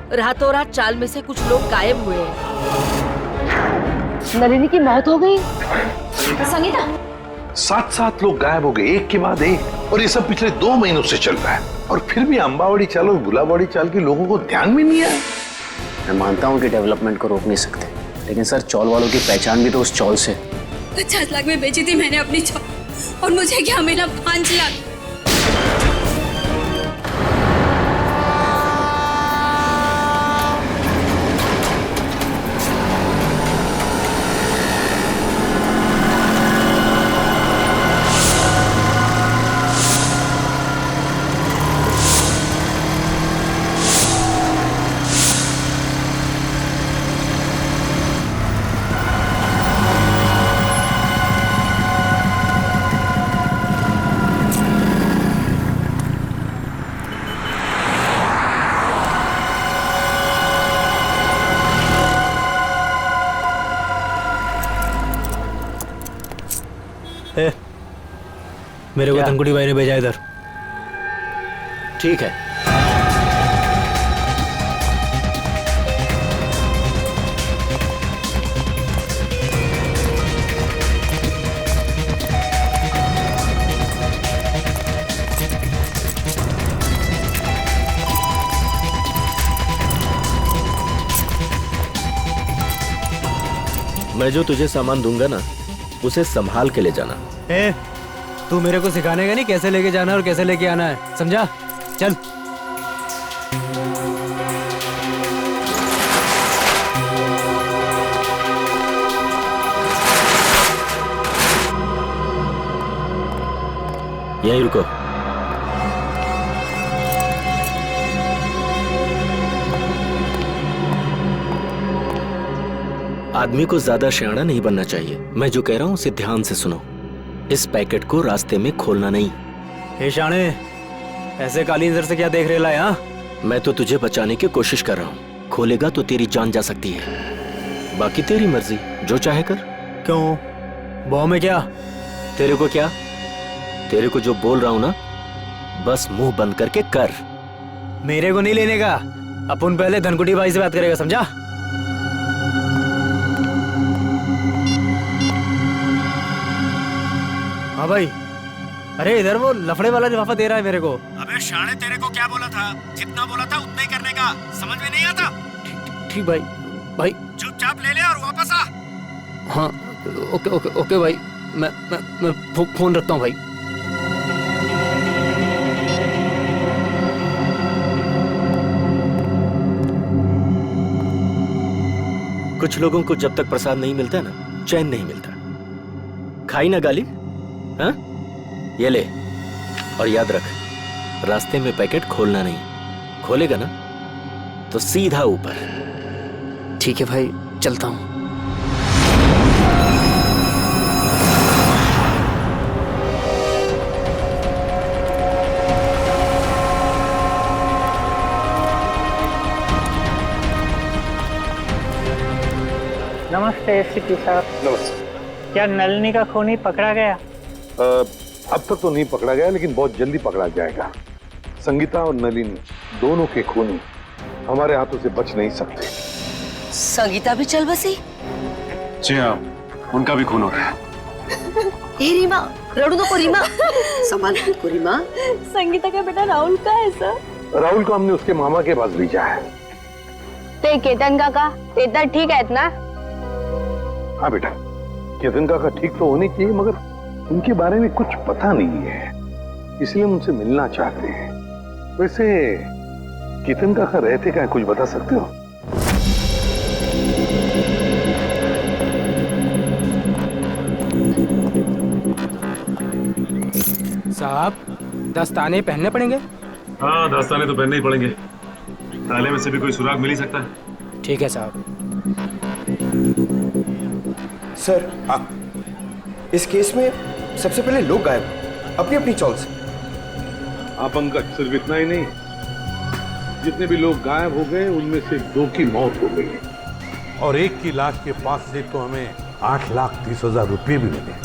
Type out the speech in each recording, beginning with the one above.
रातों रात चाल में से कुछ लोग गायब हुए हैं। नलिनी की मौत हो गई। संगीता, 7 लोग गायब हो गए, एक के बाद एक, और ये सब पिछले 2 महीनों से चल रहा है। और फिर भी अंबावड़ी चाल और गुलाबवाड़ी चाल के लोगों को ध्यान में नहीं आया। मैं मानता हूँ कि डेवलपमेंट को रोक नहीं सकते, लेकिन सर चौल वालों की पहचान भी तो उस चौल से। 50 लाख में बेची थी मैंने अपनी चौल, और मुझे क्या मिला? 5 लाख। मेरे को धनकुड़ी भाई ने भेजा इधर। ठीक है, मैं जो तुझे सामान दूंगा ना, उसे संभाल के ले जाना। तू मेरे को सिखाने का नहीं कैसे लेके जाना और कैसे लेके आना है, समझा? चल। यहीं रुको। आदमी को ज्यादा शयाना नहीं बनना चाहिए। मैं जो कह रहा हूं उसे ध्यान से सुनो। इस पैकेट को रास्ते में खोलना नहीं। हे शाणे, ऐसे काली नजर से क्या देख रहे है? हाँ, मैं तो तुझे बचाने की कोशिश कर रहा हूँ। खोलेगा तो तेरी जान जा सकती है। बाकी तेरी मर्जी, जो चाहे कर। क्यों? बॉम्ब में क्या? तेरे को क्या? तेरे को जो बोल रहा हूँ ना, बस मुंह बंद करके कर। मेरे को नहीं लेने का। अपन पहले धनकुटी भाई से बात करेगा, समझा? हाँ भाई। अरे इधर वो लफड़े वाला लिफाफा दे रहा है मेरे को। अबे शाणे, तेरे को क्या बोला था? जितना बोला था उतना ही करने का। समझ में नहीं आता? ठीक भाई। भाई चुपचाप ले ले और वापस आ। हाँ, ओके ओके ओके भाई। मैं फोन रखता हूँ भाई। कुछ लोगों को जब तक प्रसाद नहीं मिलता ना, चैन नहीं मिलता। खाई ना गाली? हाँ, ये ले और याद रख, रास्ते में पैकेट खोलना नहीं। खोलेगा ना तो सीधा ऊपर। ठीक है भाई, चलता हूँ। नमस्ते एसपी साहब। नमस्ते। क्या नलिनी का खूनी पकड़ा गया? अब तक तो नहीं पकड़ा गया, लेकिन बहुत जल्दी पकड़ा जाएगा। संगीता और नलिनी दोनों के खूनी हमारे हाथों से बच नहीं सकते। संगीता भी चल बसी? जी हाँ, उनका भी खून हो रहा है। ए रीमा, रड़ू नको रीमा। संभाल खुद को रीमा। संगीता का बेटा राहुल का है सर? राहुल को हमने उसके मामा के पास भेजा है। ते केतन काका, केतन ठीक आहेत ना? हाँ बेटा, केतन काका ठीक तो होने चाहिए, मगर उनके बारे में कुछ पता नहीं है, इसलिए हम उनसे मिलना चाहते हैं। वैसे केतन काका रहते क्या, कुछ बता सकते हो? साहब, दस्ताने पहनने पड़ेंगे? हाँ, दस्ताने तो पहनने ही पड़ेंगे। ताले में से भी कोई सुराग मिल ही सकता है। ठीक है साहब। सर, इस केस में सबसे पहले लोग गायब अपनी अपनी चॉल से। हाँ पंकज, सिर्फ इतना ही नहीं, जितने भी लोग गायब हो गए उनमें से 2 की मौत हो गई, और 1 की लाश के पास से तो हमें 8,30,000 रुपये भी मिले।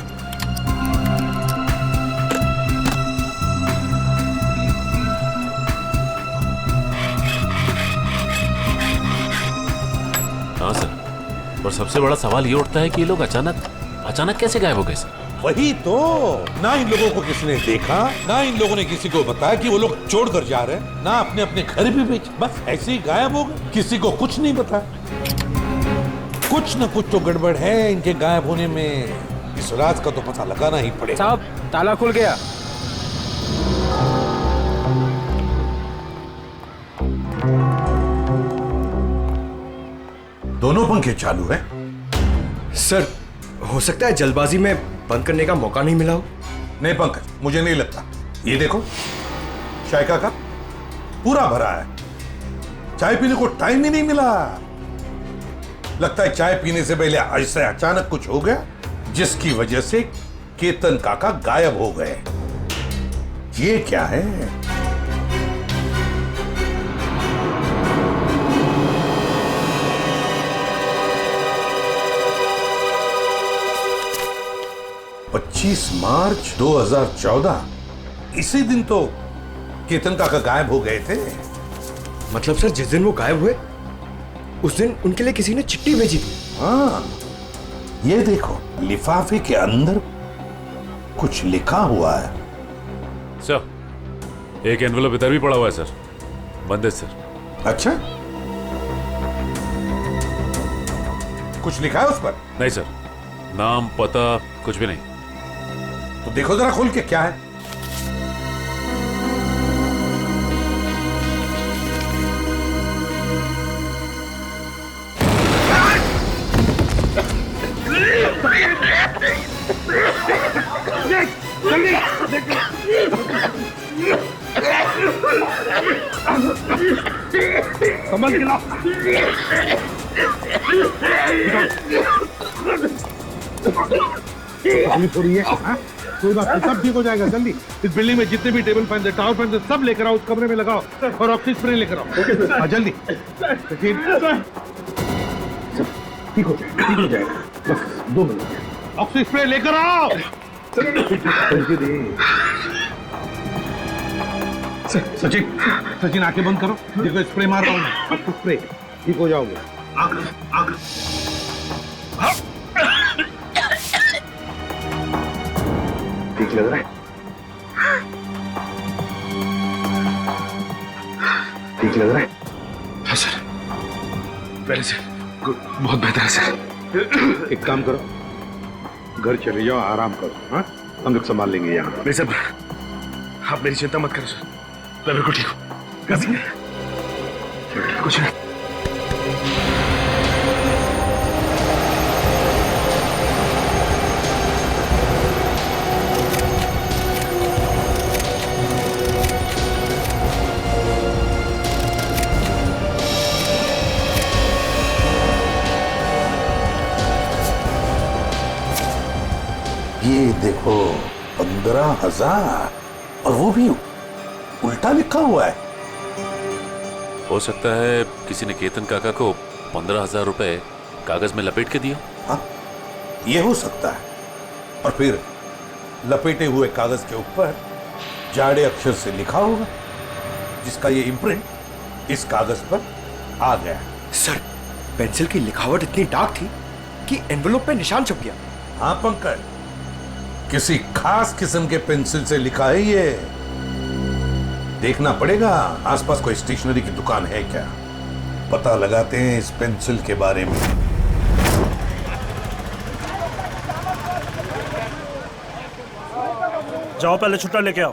पर सबसे बड़ा सवाल ये उठता है कि ये लोग अचानक कैसे गायब हो गए सर? वही तो, ना इन लोगों को किसी ने देखा, ना इन लोगों ने किसी को बताया कि वो लोग छोड़कर जा रहे हैं, ना अपने अपने घर भी बेचे, बस ऐसे ही गायब हो गए, किसी को कुछ नहीं बताया। कुछ न कुछ तो गड़बड़ है इनके गायब होने में, इस राज का तो पता लगाना ही पड़ेगा। साहब ताला खुल गया। दोनों पंखे चालू है। सर, हो सकता है जल्दबाजी में बंद करने का मौका नहीं मिला हो। नहीं पंकज, मुझे नहीं लगता। ये देखो, चाय का कप पूरा भरा है, चाय पीने को टाइम ही नहीं मिला। लगता है चाय पीने से पहले ऐसे अचानक कुछ हो गया जिसकी वजह से केतन काका गायब हो गए। ये क्या है? मार्च 2014, इसी दिन तो केतन काका गायब हो गए थे। मतलब सर, जिस दिन वो गायब हुए उस दिन उनके लिए किसी ने चिट्ठी भेजी थी। हाँ, ये देखो, लिफाफे के अंदर कुछ लिखा हुआ है। सर, एक एनवेलप इधर भी पड़ा हुआ है सर, बंद है सर। अच्छा, कुछ लिखा है उस पर? नहीं सर, नाम पता कुछ भी नहीं। तो देखो जरा खोल के क्या है। संभल के लाओ। तकलीफ हो रही है? हाँ? कोई बात नहीं, सब ठीक हो जाएगा जल्दी। इस बिल्डिंग में जितने भी टेबल फैन, टावर फैन, सब लेकर आओ, उस कमरे में लगाओ और ऑक्सीजन स्प्रे लेकर आओ। हाँ, जल्दी। ठीक हो जाएगा, ठीक हो जाएगा, बस 2 मिनट। ऑक्सीजन स्प्रे लेकर आओ। सचिन आंखें बंद करो, देखो स्प्रे मार रहा हूँ मैं, आपको स्प्रे, ठीक हो जाओगे। ठीक लग रहा है? ठीक लग रहा है? हाँ सर, पहले से बहुत बेहतर है सर। एक काम करो, घर चले जाओ, आराम करो। हाँ, हम लोग संभाल लेंगे यहाँ। नहीं सर, आप मेरी चिंता मत करो सर, मैं बिल्कुल ठीक हूँ। कुछ नहीं। ये देखो, 15,000, और वो भी उल्टा लिखा हुआ है। हो सकता है किसी ने केतन काका को 15,000 रुपए कागज में लपेट के दिया। हाँ, ये हो सकता है। और फिर लपेटे हुए कागज के ऊपर जाड़े अक्षर से लिखा होगा, जिसका ये इम्प्रिंट इस कागज पर आ गया। सर, पेंसिल की लिखावट इतनी डार्क थी कि एनवेलप पे निशान छप गया। हाँ पंकज, किसी खास किस्म के पेंसिल से लिखा है ये। देखना पड़ेगा आसपास कोई स्टेशनरी की दुकान है क्या, पता लगाते हैं इस पेंसिल के बारे में। जाओ, पहले छुट्टा लेके आओ।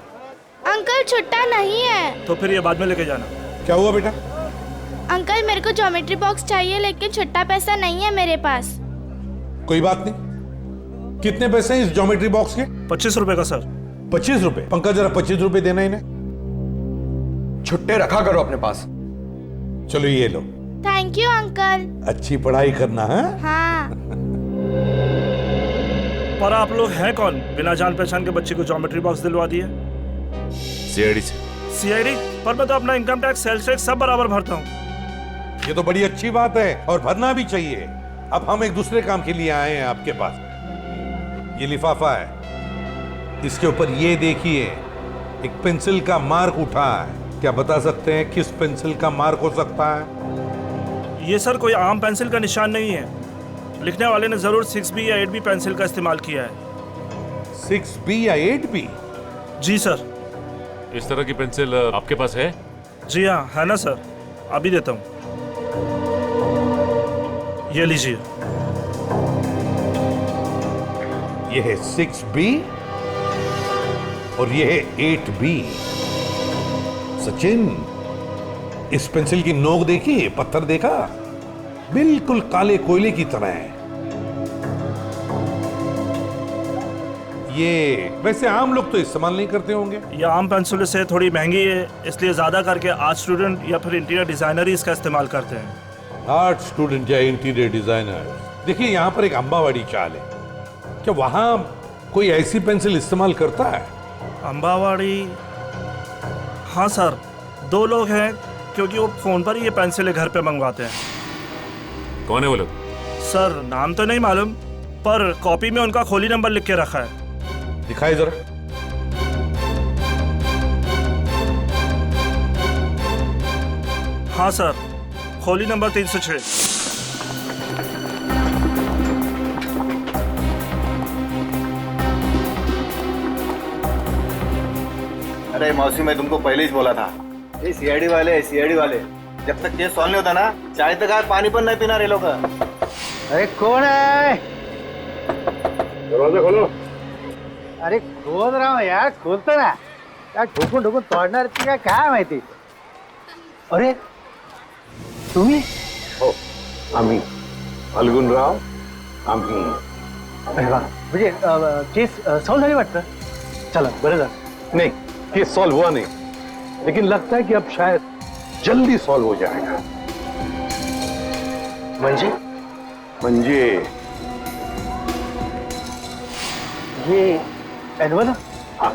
अंकल, छुट्टा नहीं है। तो फिर ये बाद में लेके जाना। क्या हुआ बेटा? अंकल, मेरे को ज्योमेट्री बॉक्स चाहिए, लेकिन छुट्टा पैसा नहीं है मेरे पास। कोई बात नहीं। कितने पैसे हैं इस ज्योमेट्री बॉक्स के? 25 रुपए का सर। 25 रुपए? पंकज, जरा 25 रुपए देना इन्हें। छुट्टे रखा करो अपने पास। चलो ये लो। Thank you uncle. अच्छी पढ़ाई करना है। हाँ। पर आप लोग हैं कौन, बिना जान पहचान के बच्चे को ज्योमेट्री बॉक्स दिलवा दिए? सीआईडी से। सीआईडी? पर मैं तो अपना इनकम टैक्स, सेल्स टैक्स सब बराबर भरता हूँ। ये तो बड़ी अच्छी बात है और भरना भी चाहिए। अब हम एक दूसरे काम के लिए आए हैं आपके पास। ये लिफाफा है, इसके ऊपर ये देखिए, एक पेंसिल का मार्क उठा है। क्या बता सकते हैं किस पेंसिल का मार्क हो सकता है? ये सर कोई आम पेंसिल का निशान नहीं है, लिखने वाले ने जरूर 6B या 8B पेंसिल का इस्तेमाल किया है। 6B या 8B? जी सर। इस तरह की पेंसिल आपके पास है? जी हाँ, है ना सर, अभी देता हूँ। ये लीजिए। ये है 6B और ये है 8B। सचिन, इस पेंसिल की नोक देखी, पत्थर देखा, बिल्कुल काले कोयले की तरह है। ये वैसे आम लोग तो इस्तेमाल नहीं करते होंगे। ये आम पेंसिल से थोड़ी महंगी है, इसलिए ज्यादा करके आर्ट स्टूडेंट या फिर इंटीरियर डिजाइनर ही इसका इस्तेमाल करते हैं। आर्ट स्टूडेंट या इंटीरियर डिजाइनर। देखिए, यहाँ पर एक अंबावाड़ी चाल है, क्या वहां कोई ऐसी पेंसिल इस्तेमाल करता है? अंबावाड़ी? हाँ सर, 2 लोग हैं, क्योंकि वो फोन पर ही ये पेंसिलें घर पे मंगवाते हैं। कौन है वो लोग? सर नाम तो नहीं मालूम, पर कॉपी में उनका खोली नंबर लिख के रखा है। दिखाई जरा। हाँ सर, खोली नंबर 306। अरे मौसी, मैं तुमको पहले ही बोला था, ये सीआईडी वाले जब तक केस सॉल्व नहीं होता ना, चाय तक यार पानी पर नहीं पीना रे लोग। अरे कौन है? दरवाजा खोलो। अरे खोल रहा हूँ यार, खोलतो ना यार, ठोकून ठोकून तोडणार ती काय माहिती. अरे तुम्ही? हो, आम्ही फाल्गुनराव, आम्ही. अरे वा, म्हणजे केस सॉल्व झाली वाटतं. चला बरं झालं. नहीं, केस सॉल्व हुआ नहीं, लेकिन लगता है कि अब शायद जल्दी सॉल्व हो जाएगा. म्हणजे ये एनवल? हाँ,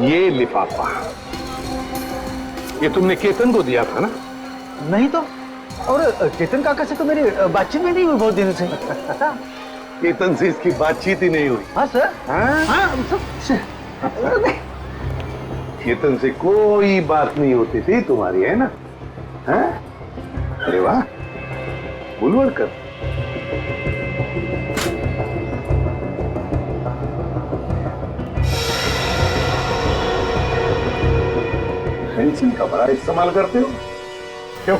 ये लिफाफा ये तुमने केतन को दिया था ना? नहीं तो, और केतन काका से तो मेरी बातचीत भी नहीं हुई बहुत दिनों से. केतन से इसकी बातचीत ही नहीं हुई. हाँ सर. हाँ, केतन से कोई बात नहीं होती थी तुम्हारी, है ना? हाँ? अरे वाह, बुलवड़कर. पेंसिल का बड़ा इस्तेमाल करते हो क्यों?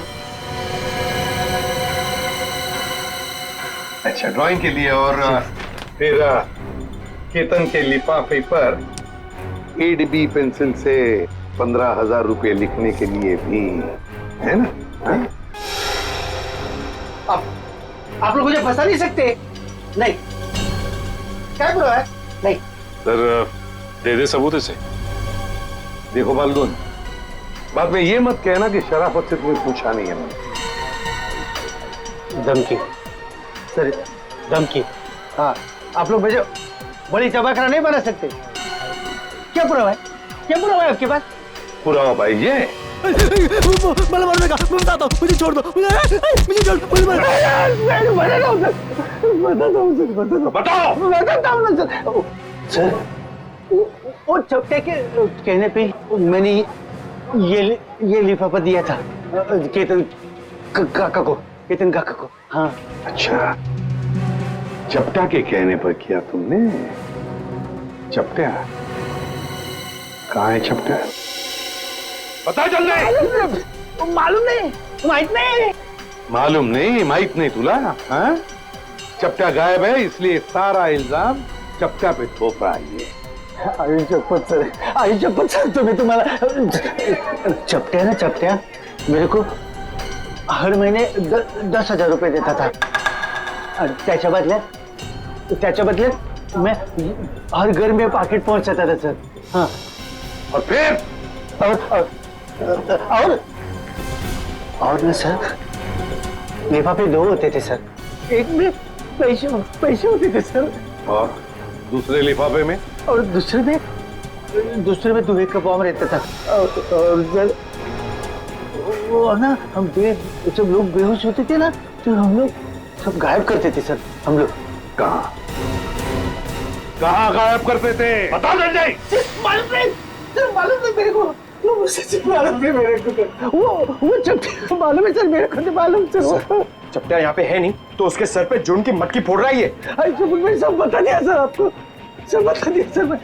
अच्छा, ड्राइंग के लिए. और फिर केतन के लिफाफे पर 8B पेंसिल से 15,000 रुपए लिखने के लिए भी, है ना? हाँ? आप लोग मुझे फंसा नहीं सकते. नहीं, क्या बुरा है? नहीं सर, दे दे सबूत इसे. देखो फाल्गुन, बाद में ये मत कहना कि शराफत से तुम्हें पूछा नहीं है मैंने. धमकी सर, धमकी. हाँ, आप लोग मुझे बड़ी चबाखरा नहीं बना सकते. क्या पुरावा है? क्या पुरावा है आपके पास? पुरावा भाई ये मला मारने का, मैं बताता हूँ, मुझे छोड़ दो, मुझे छोड़ दो, बताओ. सर, वो चपटे के कहने पे मैंने ये लिफाफा दिया था केतन काका को. हाँ. अच्छा, चपटा के कहने पर किया तुमने? चपटा कहाँ है? चपटा पता चल गए? मालूम नहीं, माहित नहीं. मालूम नहीं, माहित नहीं तुला? हाँ? चपटा गायब है, इसलिए सारा इल्जाम चपटा पे थोप रहा है. आई शपथ सर, तुम्हें तुम्हारा चपट्या मेरे को हर महीने 10,000 रुपए देता था. त्याच्या बदल्यात मैं हर घर में पाकिट पहुंचाता था सर. हाँ. और फिर और ना सर, लिफाफे 2 होते थे सर. एक में पैसे होते थे सर, और दूसरे लिफाफे में? और दूसरे में दुबे का बॉम्ब रहता था. और सर, वो ना, हम जब लोग बेहोश होते थे ना, तो हम लोग सब गायब करते थे सर. हम लोग कहाँ गायब करते थे? बताओ संजय. मालूम नहीं मेरे को. सच मालूम है मेरे को, वो चपटा मालूम है सर, मेरे को नहीं मालूम सर। चपटा यहाँ पे है नहीं तो उसके सर पे जुन की मटकी फोड़ रहा है ये। मैं सब बता दिया सर आपको, सब बता दिया सर मैं।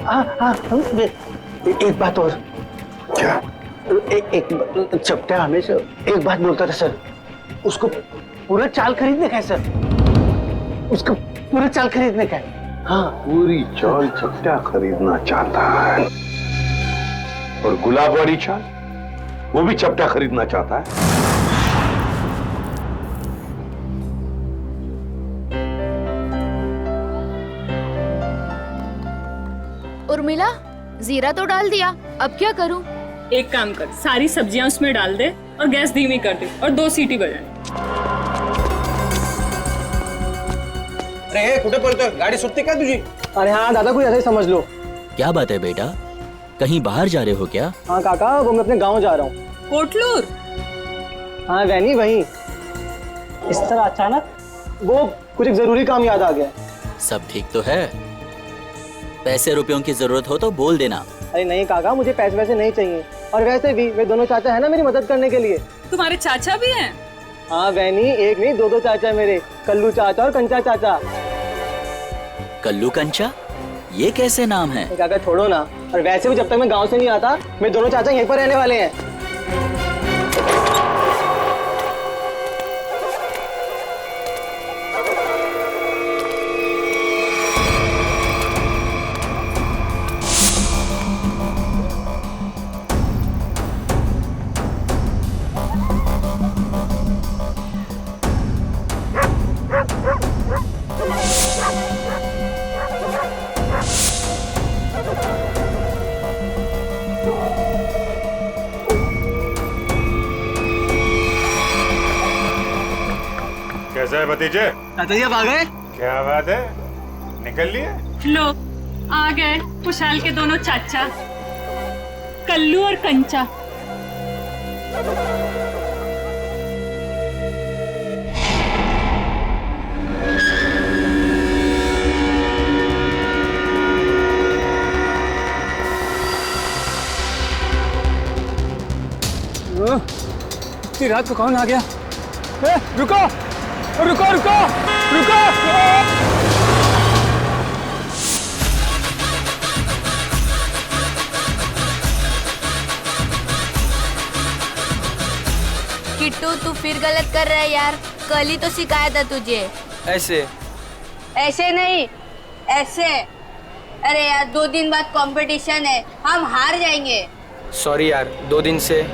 हाँ एक बात और। क्या? एक चपटा हमेशा एक बात बोलता था सर, उसको पूरा चाल खरीदने का है सर, उसको पूरा चाल खरीदने का है। हाँ, पूरी चाल चपटा खरीदना चाहता है, और गुलाब वाली चाल वो भी चपटा खरीदना चाहता है। उर्मिला, जीरा तो डाल दिया, अब क्या करूं? एक काम कर, सारी सब्जियां उसमें डाल दे और गैस धीमी कर दे और 2 सीटी बजाए। अरे कुठे पळतोय, गाडी सुटते का तुझी? अरे हाँ दादा, कोई ऐसा ही समझ लो। क्या बात है बेटा, कहीं बाहर जा रहे हो क्या? हाँ काका, वो मैं अपने गांव जा रहा हूँ। कोटलूर? हाँ वैनी, वही। इस तरह अचानक वो कुछ एक जरूरी काम याद आ गया। सब ठीक तो है? पैसे रुपयों की जरूरत हो तो बोल देना। अरे नहीं काका, मुझे पैसे वैसे नहीं चाहिए, और वैसे भी वे दोनों चाचा है ना मेरी मदद करने के लिए। तुम्हारे चाचा भी हैं? हाँ वैनी, एक नहीं 2 चाचा मेरे, कल्लू चाचा और कंचा चाचा। कल्लू कंचा, ये कैसे नाम है? काका छोड़ो ना, और वैसे भी जब तक मैं गांव से नहीं आता, मेरे दोनों चाचा यहीं पर रहने वाले हैं। कैसा है भतीजे? चाचा जी आप आ गए? क्या बात है, निकल लिए? लो, आ गए खुशहाल के दोनों चाचा, कल्लू और कंचा। इतनी रात को कौन आ गया? रुको रुको रुको रुको! किट्टू, तू फिर गलत कर रहा है यार, कल ही तो सिखाया था तुझे। ऐसे ऐसे नहीं, ऐसे। अरे यार 2 दिन बाद कंपटीशन है, हम हार जाएंगे। सॉरी यार, 2 दिन से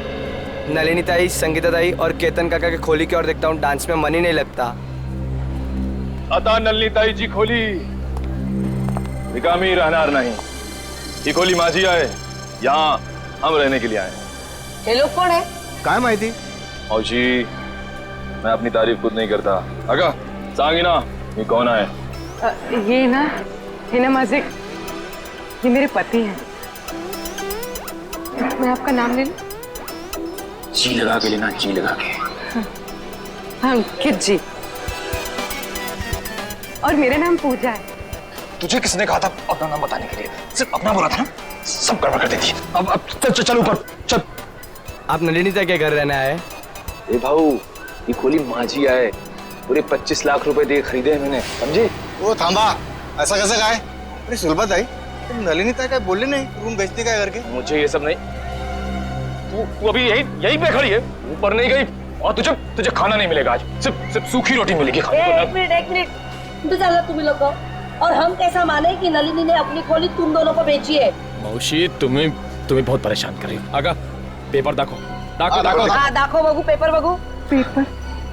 नलिनी ताई, संगीता ताई और केतन काका के खोली की ओर देखता हूँ, डांस में मन ही नहीं लगता। आता नलिनी ताई जी खोली, रिकामी रहनार नहीं। ये खोली माझी आहे, यहाँ हम रहने के लिए आए। ये लोग कौन है? काय माहिती? औशी, मैं अपनी तारीफ खुद नहीं करता। अगा सांगी ना, ये कौन है? ये ना माझे, ये मेरे पति हैं। मैं आपका नाम ले लूं? जी लगा के लेना, जी लगा के। हाँ, अंकित जी। और मेरा नाम पूजा है। तुझे किसने कहा था अपना नाम बताने के लिए? सिर्फ अपना बोला था ना, सब गड़बड़ कर देती। अब चल ऊपर चल। आप नलिनी ताई के घर रहना है? ए भाऊ, ये खोली माझी है, पूरे 25 लाख रुपए दे खरीदे हैं मैंने, समझे? वो थांबा, ऐसा कैसे कहा है? अरे सुलभा ताई, तुम नलिनी ताई का बोले नहीं रूम बेचने का करके? मुझे ये सब नहीं, तू अभी यही पे खड़ी है, ऊपर नहीं गई, और तुझे खाना नहीं मिलेगा आज, सिर्फ सूखी रोटी मिलेगी खाने को। एक मिनट तो चलो तुम लोग को, और हम कैसा माने कि नलिनी ने अपनी खोली तुम दोनों को बेची है? मौसी, तुम्हें बहुत परेशान कर रही हो। आगा पेपर दाखो बगू, पेपर बगू।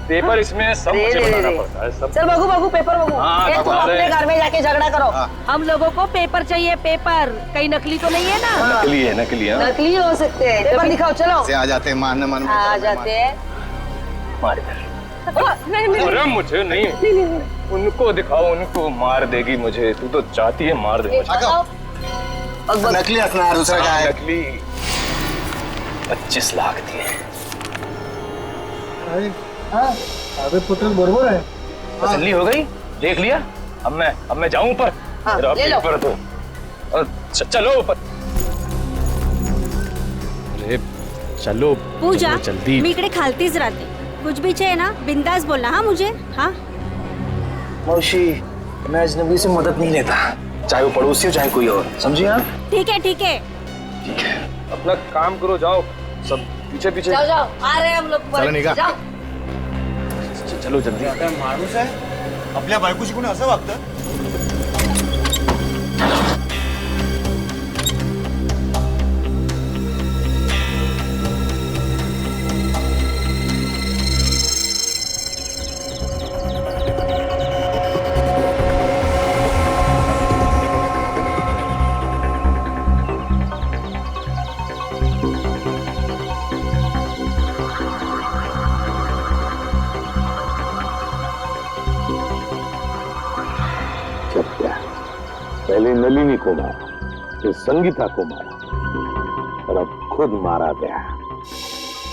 पेपर इसमें सब मुझे बनाना पड़ता है, सब। चल बगू पेपर बगू। तुम अपने घर में जाके झगड़ा करो। हम लोगों को पेपर चाहिए, पेपर। कहीं नकली तो नहीं है ना? नकली है, नकली हो सकते हैं। पेपर दिखाओ, चलो। आ जाते हैं मारने आ जाते हैं। अरे मुझे नहीं, उनको दिखाओ, उनको मार देगी मुझे। तू तो चाहती है मार दे मुझे। नकली असनार, दूसरा क्या है? नकली 25 लाख दिए। अरे पुत्र बरोबर है। तसल्ली हो गई, देख लिया। अब मैं जाऊं ऊपर? ले लो। चलो ऊपर। अरे चलो पूजा जल्दी। मी इकडे खालतीच राहते, कुछ भी चाहिए ना बिंदास बोलना हाँ मुझे। हाँ मौसी, मैं अजनबी से मदद नहीं लेता, चाहे वो पड़ोसी हो चाहे कोई और, समझिए आप? ठीक है ठीक है। अपना काम करो, जाओ सब पीछे पीछे। जाओ जाओ, आ रहे हैं हम लोग। चलो निघा। जाओ। चलो जल्दी। माणूस आहे आपल्या बायकोशी कोणी असं वागतं? पहले नलिनी को मारा, फिर संगीता को मारा और अब खुद मारा गया।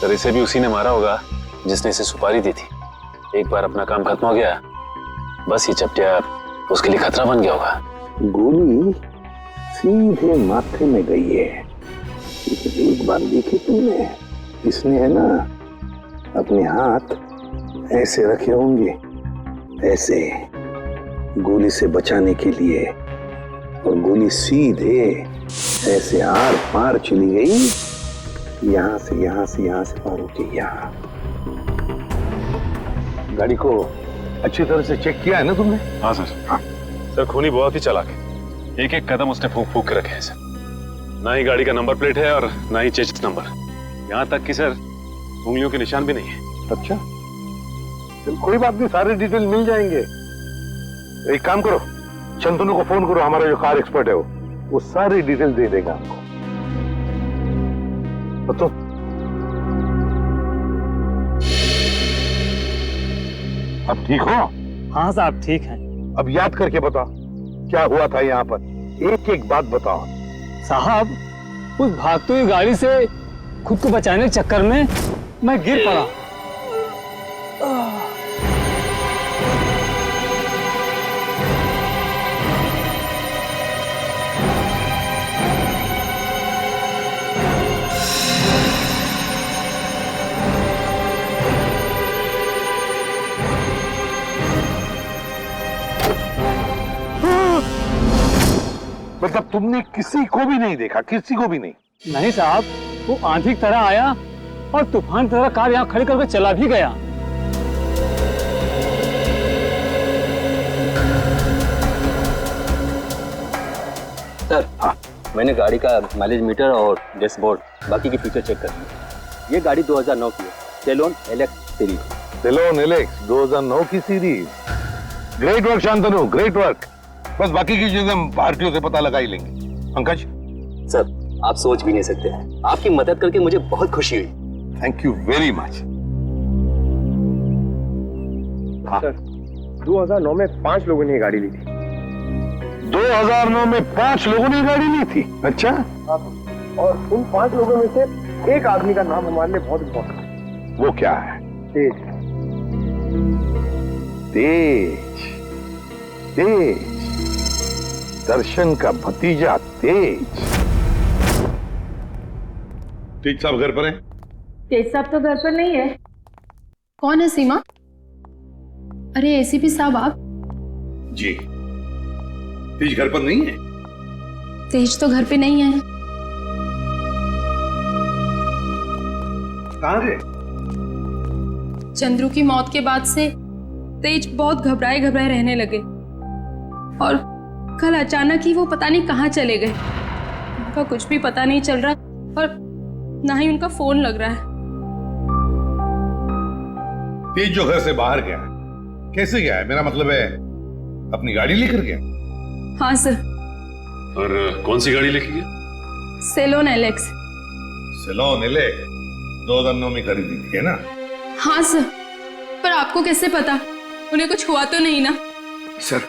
सर इसे भी उसी ने मारा होगा जिसने इसे सुपारी दी थी। एक बार अपना काम खत्म हो गया, बस ये चपटिया उसके लिए खतरा बन गया होगा। गोली सीधे माथे में गई है, लेकिन एक बार देखी तुमने, इसने है ना अपने हाथ ऐसे रखे होंगे, ऐसे गोली से बचाने के लिए, और गोली सीधे ऐसे आर पार चली गई, यहां से पार होके यहाँ। गाड़ी को अच्छी तरह से चेक किया है ना तुमने? हाँ सर। हाँ सर, खूनी बहुत ही चालाक है, एक एक कदम उसने फूंक फूंक के रखे हैं सर। ना ही गाड़ी का नंबर प्लेट है और ना ही चेसिस नंबर, यहाँ तक कि सर उंगलियों के निशान भी नहीं है। अच्छा चल कोई बात नहीं, सारे डिटेल मिल जाएंगे। एक काम करो, चंदनू को फोन करो, हमारा जो कार एक्सपर्ट है वो सारी डिटेल दे देगा हमको। तो अब ठीक हो? हाँ साहब ठीक है। अब याद करके बताओ क्या हुआ था यहाँ पर, एक एक बात बताओ। साहब उस भागती हुई गाड़ी से खुद को बचाने के चक्कर में मैं गिर पड़ा। मतलब तुमने किसी को भी नहीं देखा? किसी को भी नहीं? नहीं साहब, वो आंधी की तरह आया और तूफान की तरह कार यहाँ खड़ी करके चला भी गया। सर हाँ, मैंने गाड़ी का माइलेज मीटर और डैशबोर्ड बाकी की फीचर चेक कर लिए। ये गाड़ी 2009 की है, सेलोन एलेक्स सीरीज। सेलोन एलेक्स 2009 की series. Great work Shantanu, great work. बस बाकी की चीजें हम भारतीयों से पता लगा ही लेंगे। पंकज सर आप सोच भी नहीं सकते, आपकी मदद करके मुझे बहुत खुशी हुई। Thank you very much. Sir 2009 में 5 लोगों ने ये गाड़ी ली थी। 2009 में 5 लोगों ने गाड़ी ली थी? अच्छा। और उन 5 लोगों में से एक आदमी का नाम हमारे लिए बहुत इम्पोर्टेंट है। वो क्या है? तेज। तेज, तेज, दर्शन का भतीजा तेज। तेज साहब घर पर हैं? तेज साहब तो घर पर नहीं है। कौन है सीमा? अरे एसीपी साहब आप? जी। तेज घर पर नहीं है? तेज तो घर पे नहीं है। कहाँ गए? चंद्रू की मौत के बाद से तेज बहुत घबराए घबराए रहने लगे और कल अचानक ही वो पता नहीं कहाँ चले गए। उनका कुछ भी पता नहीं चल रहा और ना ही उनका फोन लग रहा है। तेज जो घर से बाहर गया कैसे गया है? मेरा मतलब है अपनी गाड़ी लेकर गया? हाँ सर। और कौन सी गाड़ी लेके गया? Salon Alex. सेलोन एलेक्स 2009 में खरीदी थी, है ना? हाँ सर, पर आपको कैसे पता? उन्हें कुछ हुआ तो नहीं ना? सर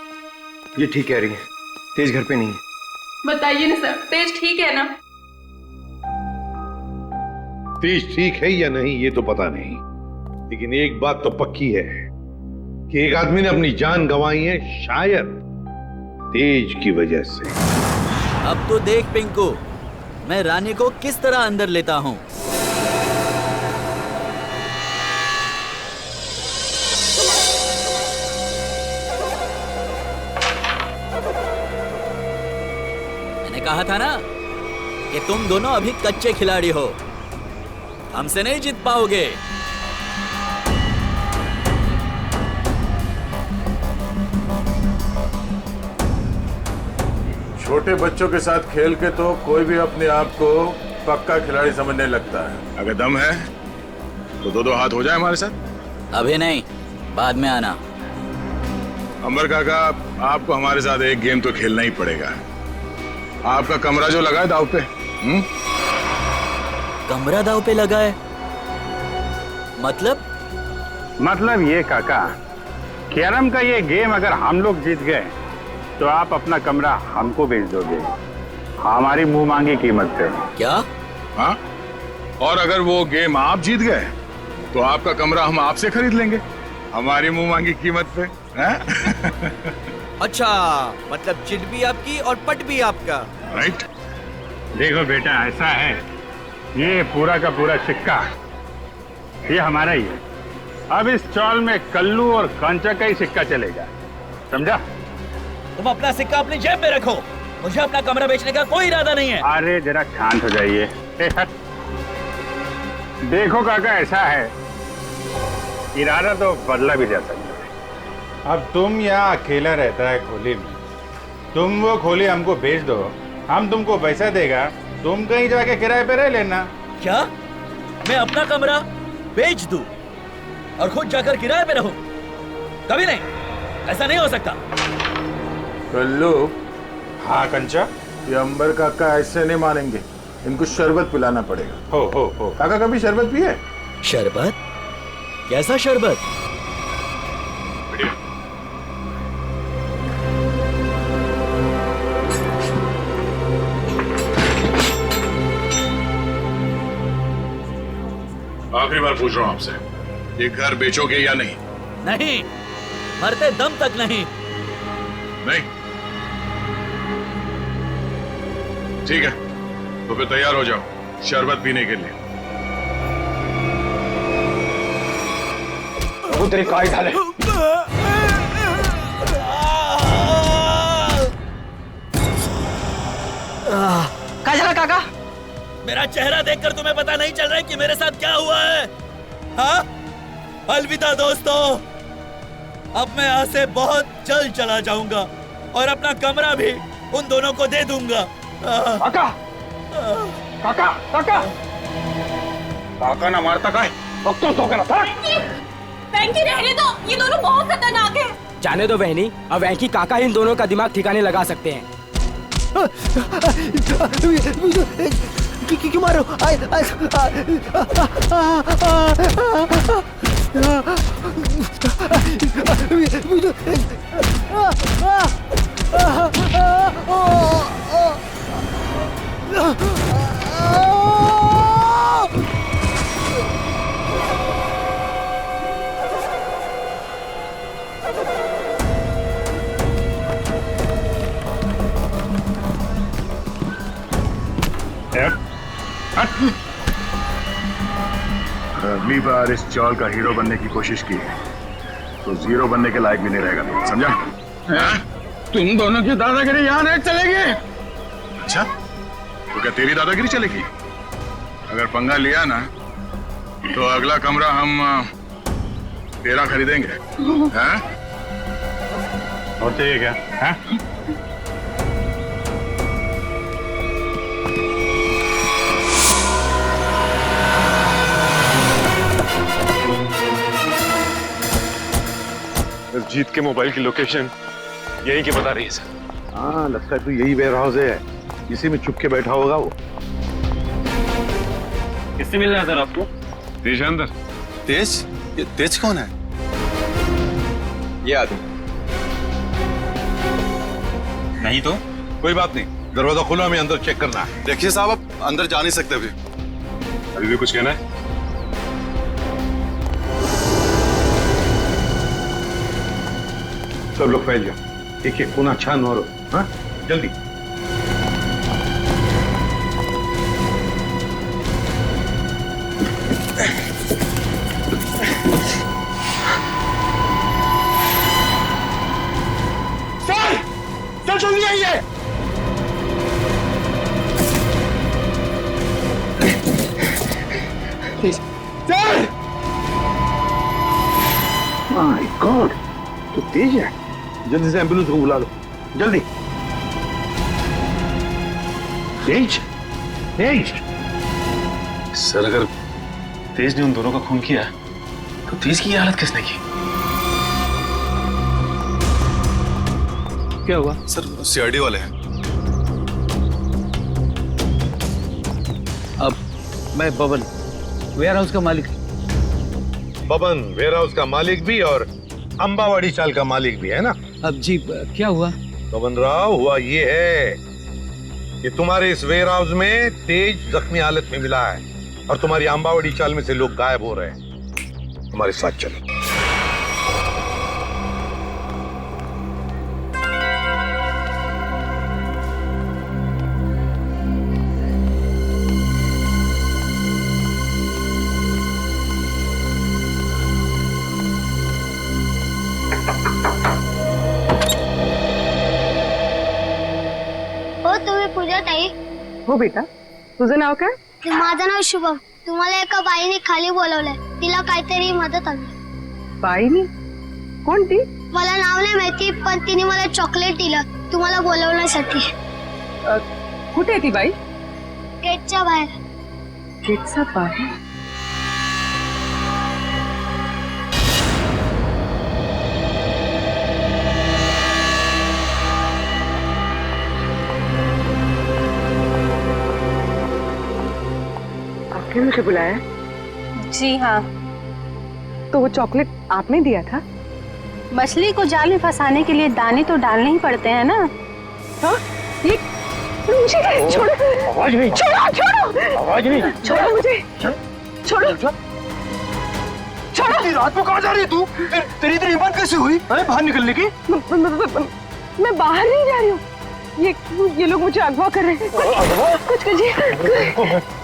ये ठीक कह रही है, तेज घर पे नहीं है। बताइए ना सर, तेज ठीक है ना? तेज ठीक है या नहीं ये तो पता नहीं, लेकिन एक बात तो पक्की है कि एक आदमी ने अपनी जान गंवाई है, शायद तेज की वजह से। अब तो देख पिंकू, मैं रानी को किस तरह अंदर लेता हूँ। कहा था ना कि तुम दोनों अभी कच्चे खिलाड़ी हो, हमसे नहीं जीत पाओगे। छोटे बच्चों के साथ खेल के तो कोई भी अपने आप को पक्का खिलाड़ी समझने लगता है। अगर दम है तो दो हाथ हो जाए हमारे साथ। अभी नहीं, बाद में आना। अंबर काका, आपको हमारे साथ एक गेम तो खेलना ही पड़ेगा। आपका कमरा जो लगा है दाव पे। कमरा दाव पे लगा है? मतलब ये काका, कैरम का ये गेम अगर हम लोग जीत गए तो आप अपना कमरा हमको बेच दोगे, हमारी मुंह मांगी कीमत पे। क्या? हाँ, और अगर वो गेम आप जीत गए तो आपका कमरा हम आपसे खरीद लेंगे, हमारी मुंह मांगी कीमत पे। अच्छा, मतलब चिट भी आपकी और पट भी आपका। राइट। देखो बेटा, ऐसा है, ये पूरा का पूरा सिक्का ये हमारा ही है। अब इस चौल में कल्लू और कांचा का ही सिक्का चलेगा, समझा? तुम अपना सिक्का अपनी जेब में रखो, मुझे अपना कमरा बेचने का कोई इरादा नहीं है। अरे जरा शांत हो जाइए। देखो काका, ऐसा है, इरादा तो बदला भी जा सकता है। अब तुम यहाँ अकेला रहता है खोली में, तुम वो खोली हमको बेच दो, हम तुमको पैसा देगा, तुम कहीं जाके किराए पे रह लेना। क्या मैं अपना कमरा बेच दूं और खुद जाकर किराए पे रहूं? कभी नहीं, ऐसा नहीं हो सकता। कल्लू। हाँ कंचा? ये अंबर काका ऐसे नहीं मानेंगे, इनको शरबत पिलाना पड़ेगा। हो काका, कभी शरबत पिए? शरबत? कैसा शरबत? आखिरी बार पूछ रहा हूँ आपसे, ये घर बेचोगे या नहीं? नहीं, मरते दम तक नहीं। नहीं? ठीक है, तो फिर तैयार हो जाओ शरबत पीने के लिए। वो तेरी काय ढाले। क्या चला काका? मेरा चेहरा देखकर तुम्हें पता नहीं चल रहा है कि मेरे साथ क्या हुआ है? हाँ? अलविदा दोस्तों, अब मैं यहाँ से बहुत जल्द चला जाऊंगा और अपना कमरा भी उन दोनों को दे दूंगा। काका, काका, काका, काका ना मारता का है, तो करा था। वेंकी रहने दो, ये दोनों बहुत खतरनाक हैं। जाने दो बहनी, अब वेंकी काका इन दोनों का दिमाग ठिकाने लगा सकते हैं। क्यों मारो? अगली बार इस चौल का हीरो बनने की कोशिश की तो जीरो बनने के लायक भी नहीं रहेगा, समझा? तुम दोनों की दादागिरी यहाँ नहीं चलेगी। अच्छा, तो क्या तेरी दादागिरी चलेगी? अगर पंगा लिया ना तो अगला कमरा हम तेरा खरीदेंगे। हैं? और चाहिए क्या? हैं? जीत के मोबाइल की लोकेशन यही की बता रही है सर। हाँ, लगता है तो यही वेयर हाउस है, इसी में छुप के बैठा होगा वो। किससे मिलना है सर आपको? तेज अंदर। तेज? ये तेज कौन है? ये आदमी नहीं तो कोई बात नहीं, दरवाजा खुला, हमें अंदर चेक करना है। देखिए साहब, आप अंदर जा नहीं सकते अभी भी कुछ कहना है? सब लोग फैल जाओ, एक एक कोना छान मारो। हाँ, जल्दी। सर जल्दी आइए। माय गॉड, तो तेज है। जल्दी से एम्बुलेंस को बुला लो, जल्दी। तेज, तेज। सर अगर तेज ने उन दोनों का खून किया तो तेज की हालत किसने की? क्या हुआ? सर सीआईडी वाले हैं। अब मैं बबन, वेयर हाउस का मालिक। बबन वेयर हाउस का मालिक भी और अंबावाड़ी चाल का मालिक भी है ना? अब जी क्या हुआ? बबन राव, हुआ ये है कि तुम्हारे इस वेयर हाउस में तेज जख्मी हालत में मिला है और तुम्हारी अंबावाड़ी चाल में से लोग गायब हो रहे हैं। हमारे साथ चलो। पूजा ताई। हो बेटा, तुझं नाव काय? माझं नाव शुभम। तुम्हाला एका बाईने खाली बोलवलंय, तिला काहीतरी मदत हवी। बाईनी? कोणती? मला नाव नाही माहिती, पण तिने मला चॉकलेट दिलं तुम्हाला बोलवण्यासाठी। कुठे आहे ती बाई? गेटच्या बाहेर। गेटच्या बाहेर? आपने मुझे बुलाया? जी हाँ। तो वो चॉकलेट आपने दिया था? मछली को जाल में फंसाने के लिए दाने तो डालने ही पड़ते हैं ना। हाँ? ये मुझे छोड़ो, आवाज नहीं, छोड़ो छोड़ो, आवाज नहीं, छोड़ो मुझे, छोड़ो छोड़ो। रात को कहाँ जा रही है तू? तेरी इतनी हिम्मत कैसे हुई बाहर निकलने की? मैं बाहर नहीं जा रही हूँ, ये लोग मुझे अगवा कर रहे हैं। कुछ कीजिए,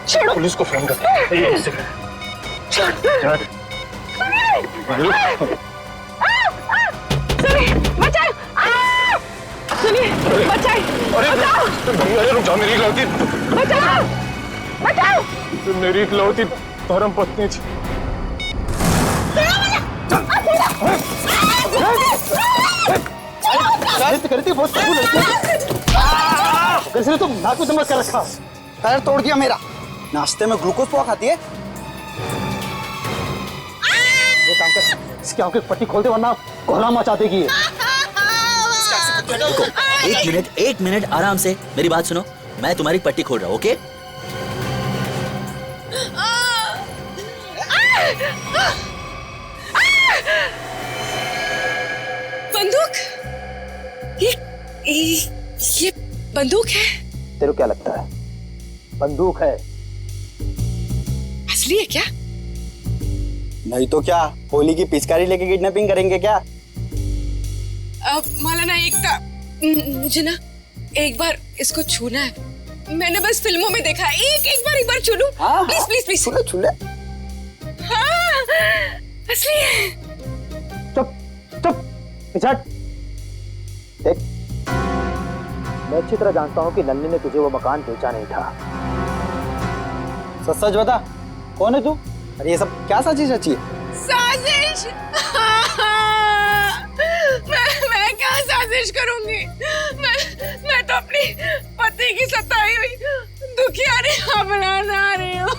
छोड़ो। पुलिस को फोन कर। सुनिए, बचाओ! सुनिए, बचाओ! बचाओ! अरे रुक जाओ, मेरी गलती। बचाओ! बचाओ! मेरी इकलौती धर्म पत्नी थी। करती बहुत कैसे तुम नाक में दमक कर रखा, पैर तोड़ दिया मेरा। नाश्ते में ग्लूकोज पोहा खाती है? ये काम कर, इसकी आंखें पट्टी खोल दे वरना कोहरा मचा देगी ये। एक मिनट आराम से मेरी बात सुनो। मैं तुम्हारी पट्टी खोल रहा हूँ, ओके? बंदूक? ये बंदूक है? तेरे को क्या लगता है? बंदूक है। असली है क्या? नहीं तो क्या, होली की पिचकारी लेके किडनैपिंग करेंगे क्या? अब माला ना मुझे ना एक बार इसको छूना है। मैंने बस फिल्मों में देखा है। एक बार छू लूं? Please please please. छू ले। हाँ, असली है। चुप। देख, मैं अच्छी तरह जानता हूँ कि नन्नी ने तुझे वो मकान बेचा नहीं था। सच बता, कौन है तू? अरे ये सब क्या साजिश रची है? साजिश? मैं क्या साजिश करूंगी? मैं तो अपनी पति की सताई हुई दुखियारी अपना रही हूँ।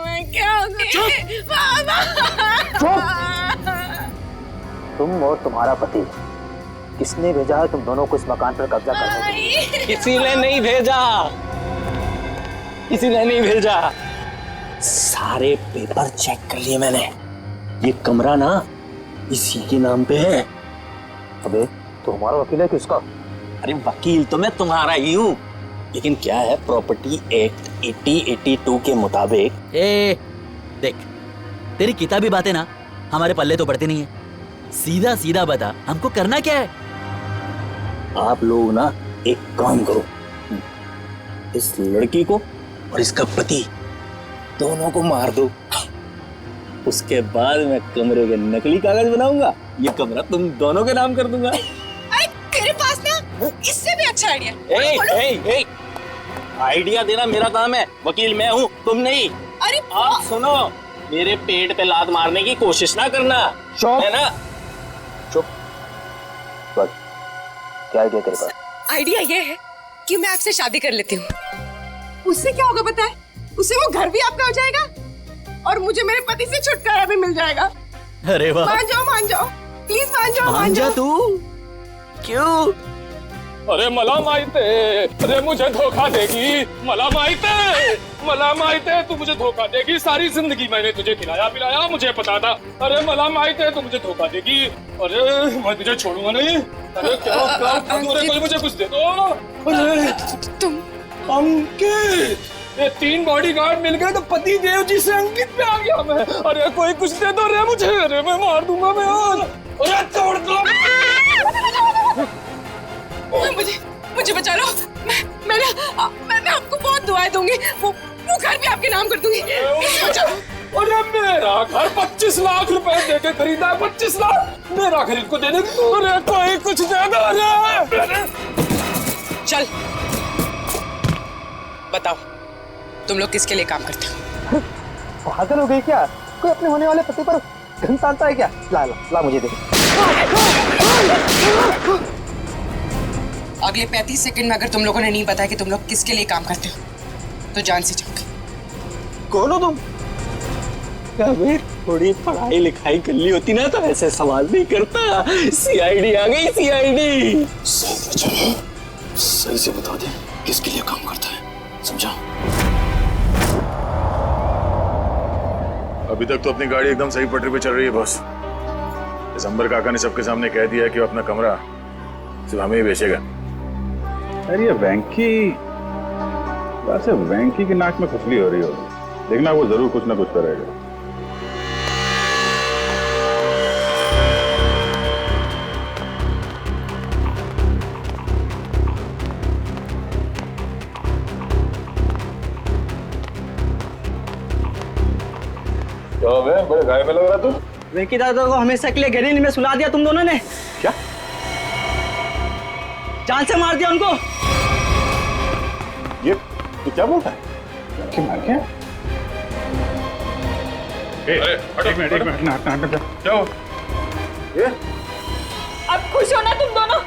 मैं क्या तुम और तुम्हारा पति, किसने भेजा है तुम दोनों को इस मकान पर कब्जा करने के लिए? किसी ने नहीं भेजा, किसी ने नहीं भेजा। सारे पेपर चेक कर लिए मैंने। ये कमरा ना इसी के नाम पे है। अबे तो हमारा वकील है किसका? अरे वकील तो मैं तुम्हारा ही हूँ, लेकिन क्या है, प्रॉपर्टी एक्ट 8082 के मुताबिक। देख, तेरी किताबी बातें ना हमारे पल्ले तो पड़ती नहीं है। सीधा सीधा बता, हमको करना क्या है? आप लोग ना एक काम करो, इस लड़की को और इसका पति दोनों को मार दो। उसके बाद मैं कमरे के नकली कागज बनाऊंगा, ये कमरा तुम दोनों के नाम कर दूंगा। तेरे पास ना इससे भी अच्छा आइडिया। आइडिया देना मेरा काम है, वकील मैं हूँ, तुम नहीं। अरे आप सुनो, मेरे पेट पे लात मारने की कोशिश ना करना, है ना? चुप। क्या आइडिया तेरे पास? आइडिया ये है कि मैं आपसे शादी कर लेती हूँ। उससे क्या होगा पता है? उससे वो घर भी आपका हो जाएगा और मुझे मेरे पति से छुटकारा भी मिल जाएगा। अरे वाह। मान जाओ, प्लीज मान जाओ। तू क्यों? अरे मला माहित है, अरे मुझे धोखा देगी। मला माहित है तू मुझे धोखा देगी। सारी जिंदगी मैंने तुझे खिलाया पिलाया, मुझे पता था। अरे मला माहित है तू मुझे धोखा देगी। अरे मैं तुझे छोड़ूंगा नहीं। अरे क्या कोई मुझे कुछ दे दो। अरे तुम अंकित, ये 3 बॉडीगार्ड मिल गए तो पति देव जी से अंकित पे आ गया मैं। अरे कोई कुछ दे दो रे मुझे। अरे मैं मार दूंगा मैं। अरे छोड़ दो मुझे बचा लो। मैं आपको बहुत दुआएं दूंगी। वो घर भी आपके नाम कर दूंगी। अरे मेरा घर 25 लाख रुपए देके खरीदा है। 25 लाख मेरा घर इनको दे दे। अरे कोई कुछ दे दो। अरे चल बताओ, तुम लोग किसके लिए काम करते हो? पागल हो गई क्या? कोई अपने होने वाले पति पर घन तानता है क्या? ला मुझे दे। अगले 35 सेकंड में अगर तुम लोगों ने नहीं बताया कि तुम लोग किसके लिए काम करते हो तो जान से जाओगे। कौन हो तुम? अबे थोड़ी पढ़ाई लिखाई कर ली होती ना तो ऐसे सवाल नहीं करता। सीआईडी आ गई, सीआईडी। सही से बता दे किसके लिए काम करता है, समझा? अभी तक तो अपनी गाड़ी एकदम सही पटरी पे चल रही है बॉस। दिसंबर काका ने सबके सामने कह दिया कि वो अपना कमरा सिर्फ हमें ही बेचेगा। अरे ये वेंकी की नाक में खुजली हो रही होगी, देखना वो जरूर कुछ ना कुछ करेगा। बड़े घायल में लग रहा तू। वेंकी दादा को हमेशा के लिए गहरीनी में सुला दिया तुम दोनों ने। क्या? जान से मार दिया उनको। ये तू क्या बोलता है? मार क्या? एक मिनट क्या हो? ये अब खुश हो ना तुम दोनों?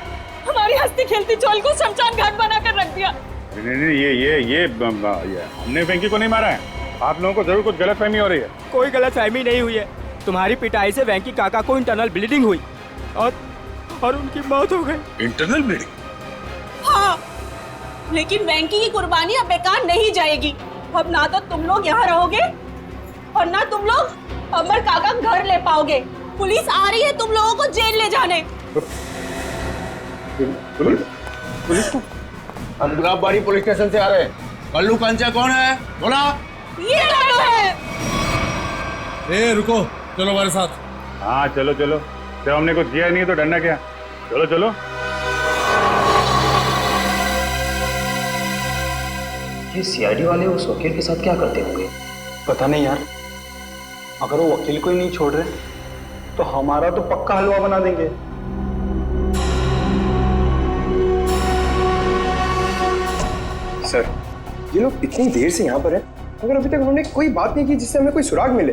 हमारी हंसती खेलती चोल को शमशान घाट बनाकर रख दिया। नहीं, ये हमने वेंकी को नहीं मारा है। आप लोगों को जरूर कुछ गलतफहमी हो रही है। कोई गलतफहमी नहीं हुई है। तुम्हारी पिटाई से वेंकी काका को इंटरनल ब्लीडिंग हुई और उनकी मौत हो गई। Internal bleeding? हाँ, लेकिन वेंकी की कुर्बानी अब बेकार नहीं जाएगी। अब ना तो तुम लोग यहाँ रहोगे और ना तुम लोग अमर काका घर ले पाओगे। पुलिस आ रही है तुम लोगों को जेल ले जाने। पुलिस? हम गुलाबबाड़ी पुलिस स्टेशन से आ रहे हैं। कल्लू कंचा कौन है? बोला। ये दोनों है। ए रुको, चलो हमारे साथ। हाँ चलो। जब हमने कुछ किया नहीं तो डरना क्या? चलो। ये सीआईडी वाले उस वकील के साथ क्या करते होंगे? पता नहीं यार। अगर वो वकील को ही नहीं छोड़ रहे तो हमारा तो पक्का हलवा बना देंगे। सर, ये लोग इतनी देर से यहाँ पर हैं, मगर अभी तक उन्होंने कोई बात नहीं की जिससे हमें कोई सुराग मिले।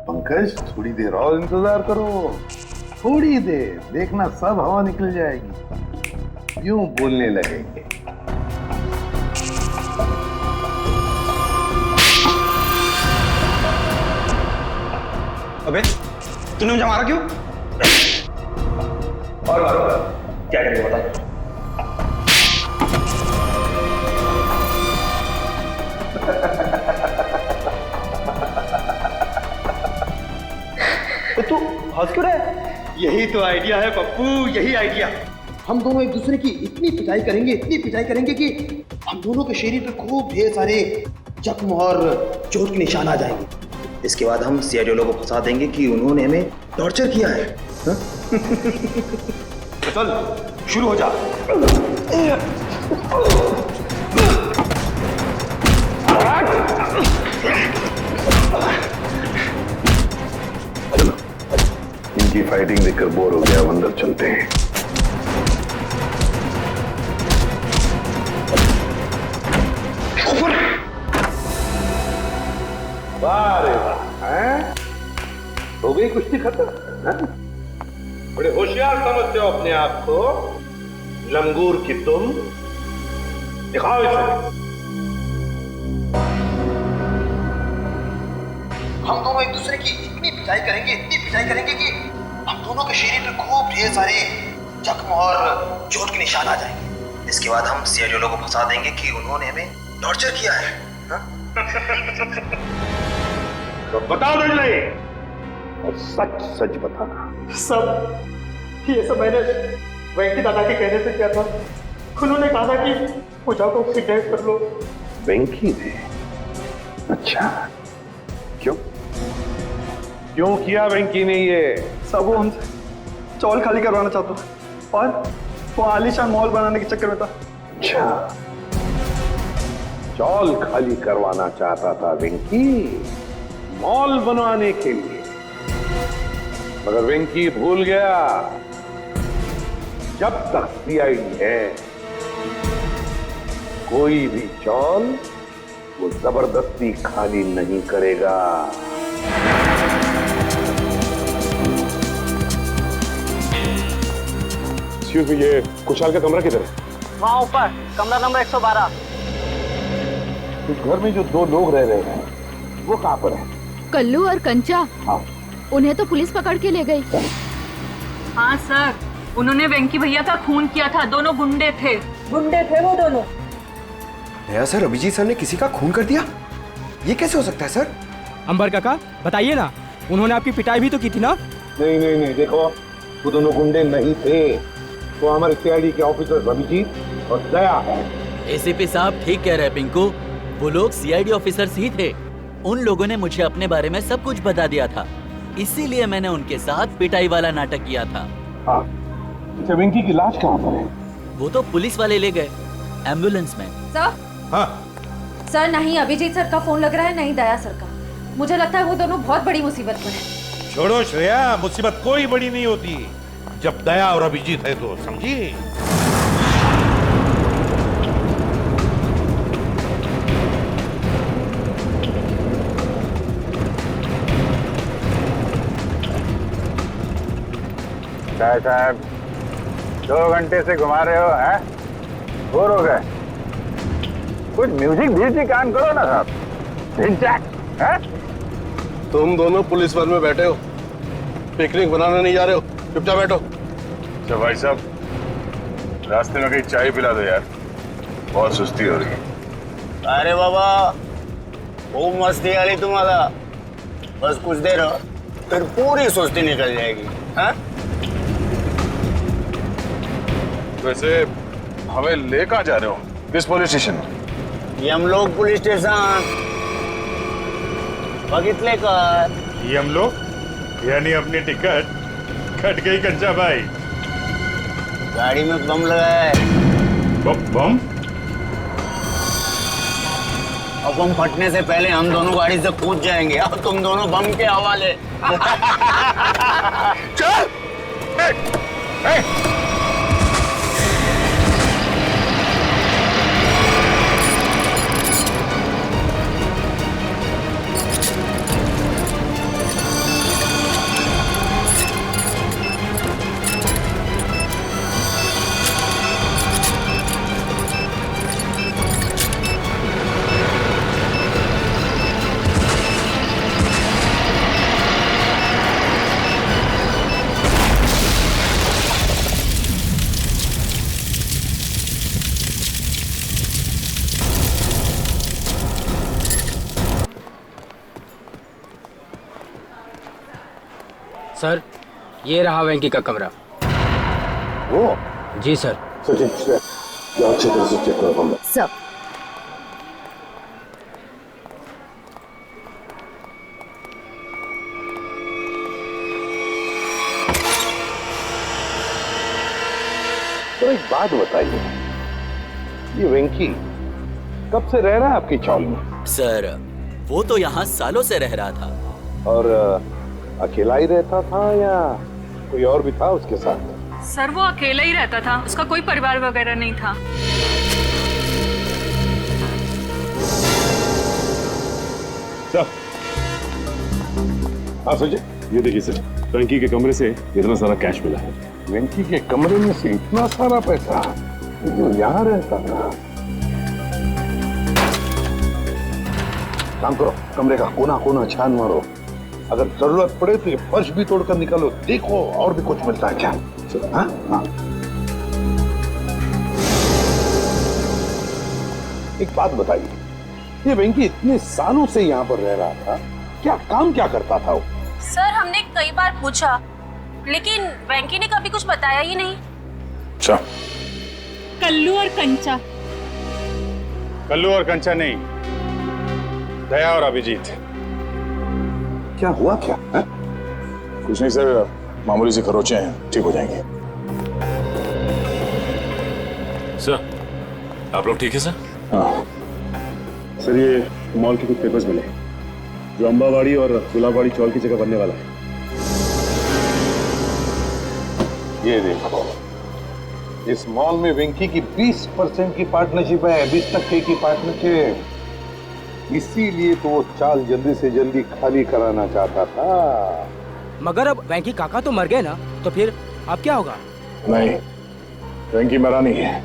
पंकज, थोड़ी देर और इंतजार करो। थोड़ी देर, देखना सब हवा निकल जाएगी। यूं बोलने लगेंगे। अबे तूने मुझे मारा क्यों? और मारो, क्या करेंगे बता। तू हंस क्यों रहा है? यही तो आइडिया है पप्पू, यही आइडिया। हम दोनों एक दूसरे की इतनी पिटाई करेंगे कि हम दोनों के शरीर पे खूब ढेर सारे जख्म और चोट के निशान आ जाएंगे। इसके बाद हम सीआईडी लोगों को फंसा देंगे कि उन्होंने हमें टॉर्चर किया है। तो चल शुरू हो जा। इनकी फाइटिंग देखकर बोर हो गया, अंदर चलते हैं। वाह रे वाह, हैं? हो गई कुश्ती खत्म, हैं? बड़े होशियार समझते हो अपने आप को, लंगूर की तुम। दिखाओ इसे। हम दोनों एक दूसरे की इतनी पिटाई करेंगे कि हम दोनों के शरीर पे खूब ढेर सारे जख्म और चोट के निशान आ जाएंगे। इसके बाद हम सीआईडी लोगों को फंसा देंगे कि उन्होंने हमें टॉर्चर किया है। तो बताओ नहीं, और सच सच बताना। सब ये सब मैंने वेंकी दादा के कहने से किया था। उन्होंने कहा था कि पूजा को किडनैप कर लो। वेंकी ने? अच्छा, क्यों किया वेंकी ने ये? सब वो हमसे चौल खाली करवाना चाहता था और वो आलीशान मॉल बनाने के चक्कर में था। अच्छा, चौल खाली करवाना चाहता था वेंकी मॉल बनवाने के लिए। मगर वेंकी भूल गया, जब तक सीआईडी है कोई भी चौल वो जबरदस्ती खाली नहीं करेगा। ये कुशाल का कमरा किधर है? वहाँ ऊपर कमरा नंबर 112। इस घर में जो दो लोग रह रहे हैं वो कहाँ पर है? कल्लू और कंचा। हाँ। उन्हें तो पुलिस पकड़ के ले गई। हाँ सर, उन्होंने वेंकी भैया का खून किया था। दोनों गुंडे थे वो दोनों। नया सर, अभिजीत सर ने किसी का खून कर दिया? ये कैसे हो सकता है सर? अंबर काका बताइए ना, उन्होंने आपकी पिटाई भी तो की थी ना? नहीं, देखो वो दोनों गुंडे नहीं थे, वो हमारे सीआईडी के ऑफिसर अभिजीत और दया है। एसीपी साहब ठीक कह रहे हैं पिंकू, वो लोग सीआईडी ऑफिसर्स ही थे। उन लोगों ने मुझे अपने बारे में सब कुछ बता दिया था, इसीलिए मैंने उनके साथ पिटाई वाला नाटक किया था। हाँ। अच्छा, वेंकी की लाश कहाँ पर है? वो तो पुलिस वाले ले गए एम्बुलेंस में। सर? हाँ। सर, नहीं अभिजीत सर का फोन लग रहा है, नहीं दया सर का। मुझे लगता है वो दोनों बहुत बड़ी मुसीबत में हैं। छोड़ो श्रेया, मुसीबत कोई बड़ी नहीं होती जब दया और अभिजीत है तो, समझी? साहब 2 घंटे से घुमा रहे हो, हैं? बोर हो गए? कुछ म्यूजिक भी कान करो ना साहब। हैं? तुम दोनों पुलिस वन में बैठे हो, पिकनिक बनाने नहीं जा रहे हो, चुपचाप बैठो। तो भाई साहब रास्ते में कहीं चाय पिला दो यार, बहुत सुस्ती हो रही है। अरे बाबा खूब मस्ती आ रही तुम्हारा, बस कुछ देर फिर पूरी सुस्ती निकल जाएगी। हाँ? वैसे हमें ले कहाँ जा रहे हो? किस पुलिस स्टेशन? यमलोक पुलिस स्टेशन बघितले का। यमलोक यानी अपनी टिकट कट गई कंचा भाई। गाड़ी में बम लगा है। बम? और बम फटने से पहले हम दोनों गाड़ी से कूद जाएंगे और तुम दोनों बम के हवाले। चल! सर, ये रहा वेंकी का कमरा। वो? जी सर। अच्छी तरह से चेक करो कमरा। सब। तो एक बात बताइए, ये वेंकी कब से रह रहा है आपकी चौल में? सर, वो तो यहाँ सालों से रह रहा था। और अकेला ही रहता था या कोई और भी था उसके साथ? सर, वो अकेला ही रहता था, उसका कोई परिवार वगैरह नहीं था। हाँ संजय, ये देखिए सर, वेंकी के कमरे से इतना सारा कैश मिला है। वेंकी के कमरे में से इतना सारा पैसा जो यहाँ रहता था। काम करो, कमरे का कोना कोना छान मारो, अगर जरूरत पड़े तो ये फर्श भी तोड़कर निकालो, देखो और भी कुछ मिलता है क्या। हाँ हाँ। एक बात बताइए, ये वेंकी इतने सालों से यहाँ पर रह रहा था, क्या काम क्या करता था वो? सर हमने कई बार पूछा, लेकिन वेंकी ने कभी कुछ बताया ही नहीं। अच्छा, कल्लू और कंचा। कल्लू और कंचा नहीं, दया और अभिजीत। क्या हुआ क्या है? कुछ नहीं सर, मामूली से खरोचे हैं, ठीक हो जाएंगे। सर आप लोग ठीक है सर? हाँ सर, ये मॉल के कुछ पेपर्स मिले जो अंबावाड़ी और गुलाबवाड़ी चौल की जगह बनने वाला है। ये देखो, इस मॉल में वेंकी की 20% की पार्टनरशिप है, 20% की पार्टनरशिप। इसीलिए तो वो चाल जल्दी से जल्दी खाली कराना चाहता था। मगर अब वेंकी काका तो मर गए ना, तो फिर अब क्या होगा? नहीं, वेंकी मरा नहीं है।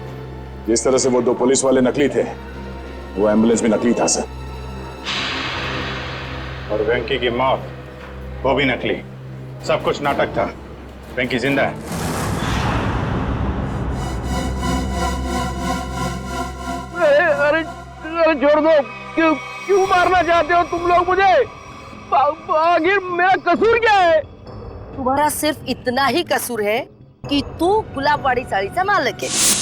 जिस तरह से वो 2 पुलिस वाले नकली थे, वो एम्बुलेंस भी नकली था सर। और वेंकी की मौत, वो भी नकली। सब कुछ नाटक था। वेंकी जिंदा है। अरे छोड़ दो, क्यों मारना चाहते हो तुम लोग मुझे? आखिर मेरा कसूर क्या है? तुम्हारा सिर्फ इतना ही कसूर है कि तू गुलाबवाडी चाळीचा मालक आहे।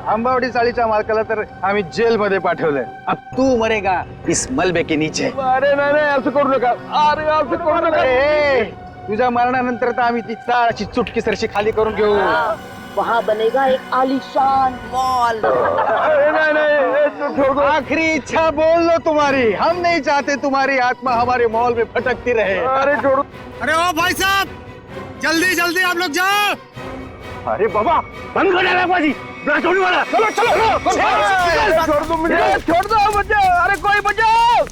आंबावडी चाळीच्या मालकाला तर आम्ही जेल मध्ये पाठवलंय। अब तू मरेगा इस मलबे के नीचे। अरे नाही असं करू नका, अरे असं करू नका। तुझ्या मरणानंतर तर आम्ही ती चाळाची चुटकी सरशी खाली करून घेऊ। वहाँ बनेगा एक आलीशान मॉल। आखिरी इच्छा बोल लो तुम्हारी, हम नहीं चाहते तुम्हारी आत्मा हमारे मॉल में भटकती रहे। अरे छोड़ो। अरे ओ भाई साहब, जल्दी जल्दी आप लोग जाओ। अरे बाबा, बंद कर डाला बाजी, छोड़ने वाला। चलो छोड़ दो मुझे, छोड़ दो मुझे। अरे कोई बचाओ।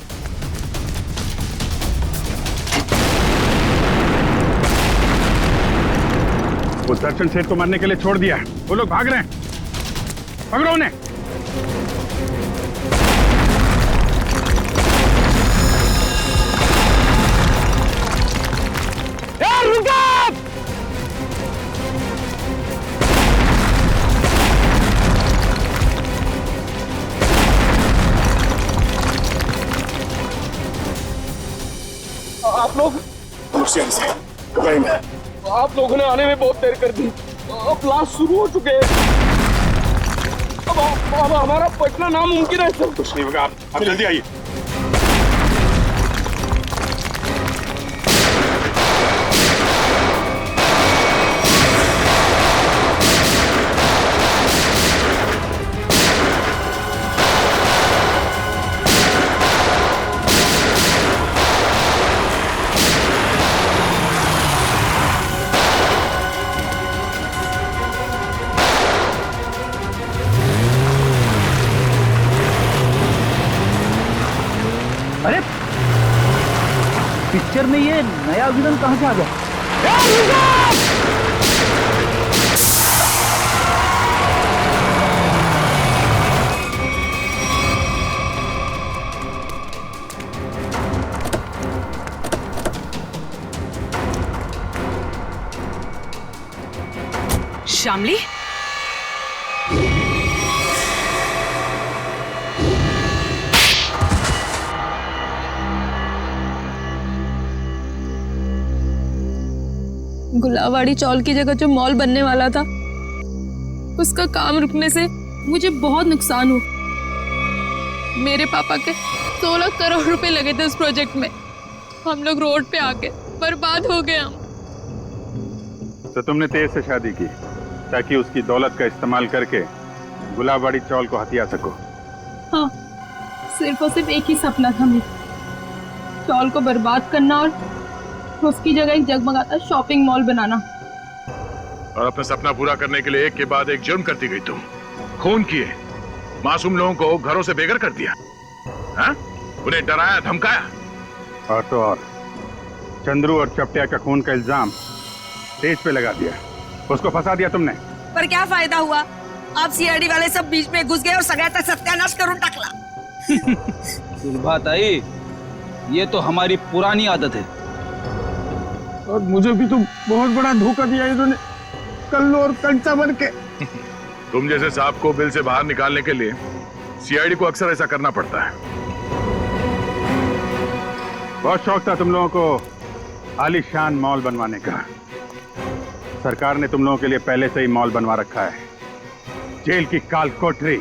वो दर्शन सेठ को मारने के लिए छोड़ दिया, वो लोग भाग रहे हैं। पकड़ो उन्हें। रुको! आप लोग आप लोगों ने आने में बहुत देर कर दी। अब क्लास शुरू हो चुके हैं। अब हमारा पटना नामुमकिन है सर। कुछ नहीं होगा, आप जल्दी आइए। अरे पिक्चर में ये नया विलन कहाँ से आ गया? श्यामली, गुलाबवाड़ी चौल की जगह जो मॉल बनने वाला था, उसका काम रुकने से मुझे बहुत नुकसान हुआ। मेरे पापा के 16 करोड़ रुपए लगे थे उस प्रोजेक्ट में। हम लोग रोड पे आके बर्बाद हो गए हम। तो तुमने तेज से शादी की ताकि उसकी दौलत का इस्तेमाल करके गुलाबवाड़ी चौल को हथिया सको। हाँ, सिर्फ और सिर्फ एक ही सपना था मेरा, चौल को बर्बाद करना और उसकी जगह एक जगमगाता शॉपिंग मॉल बनाना। और अपना सपना पूरा करने के लिए एक के बाद एक जुर्म करती गई तुम। खून किए, मासूम लोगों को घरों से बेघर कर दिया, हाँ? उन्हें डराया धमकाया, और तो और चंद्रू और चपटिया का खून का इल्जाम तेज पे लगा दिया, उसको फंसा दिया तुमने। पर क्या फायदा हुआ? आप सीआईडी वाले सब बीच में घुस गए और सगळ्याचा सत्यानाश करून टाकला। सुलभाताई, ये तो हमारी पुरानी आदत है। और मुझे भी तो बहुत बड़ा धोखा दिया इन्होंने, कल्लू और कंचा बन के। तुम जैसे सांप को बिल से बाहर निकालने के लिए सीआईडी को अक्सर ऐसा करना पड़ता है। बहुत शौक था तुम लोगों को आलीशान मॉल बनवाने का। सरकार ने तुम लोगों के लिए पहले से ही मॉल बनवा रखा है। जेल की काल कोठरी